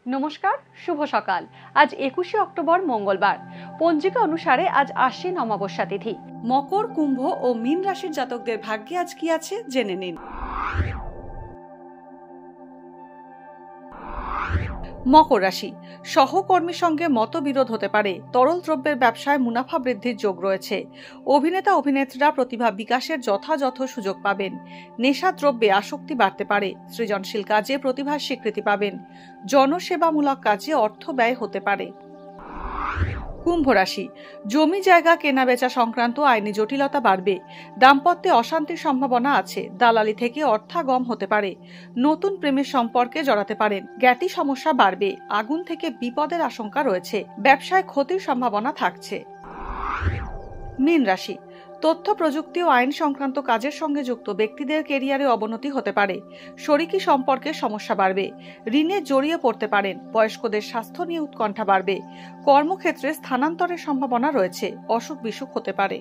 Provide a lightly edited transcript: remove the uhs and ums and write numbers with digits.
নমস্কার, শুভ সকাল। আজ 21শে অক্টোবর মঙ্গলবার। পঞ্জিকা অনুসারে আজ আশ্বিন অমাবস্যা তিথি। মকর, কুম্ভ ও মীন রাশির জাতকদের ভাগ্যে আজ কি আছে জেনে নিন। মকর রাশি, সহকর্মীর সঙ্গে মতবিরোধ হতে পারে। তরল দ্রব্যের ব্যবসায় মুনাফা বৃদ্ধির যোগ রয়েছে। অভিনেতা অভিনেত্রীরা প্রতিভা বিকাশের যথাযথ সুযোগ পাবেন। নেশা দ্রব্যে আসক্তি বাড়তে পারে। সৃজনশীল কাজে প্রতিভার স্বীকৃতি পাবেন। জনসেবামূলক কাজে অর্থ ব্যয় হতে পারে। কুম্ভ রাশি, জমি জায়গা কেনাবেচা সংক্রান্ত আইনি জটিলতা বাড়বে। দাম্পত্যে অশান্তির সম্ভাবনা আছে। দালালি থেকে অর্থাগম হতে পারে। নতুন প্রেমের সম্পর্কে জড়াতে পারেন। জ্ঞাতি সমস্যা বাড়বে। আগুন থেকে বিপদের আশঙ্কা রয়েছে। ব্যবসায় ক্ষতির সম্ভাবনা থাকছে। মীন রাশি, তথ্য প্রযুক্তি ও আইন সংক্রান্ত কাজের সঙ্গে যুক্ত ব্যক্তিদের কেরিয়ারে অবনতি হতে পারে। শরিকি সম্পর্কে সমস্যা বাড়বে। ঋণে জড়িয়ে পড়তে পারেন। বয়স্কদের স্বাস্থ্য নিয়ে উৎকণ্ঠা বাড়বে। কর্মক্ষেত্রে স্থানান্তরের সম্ভাবনা রয়েছে। অসুখ বিসুখ হতে পারে।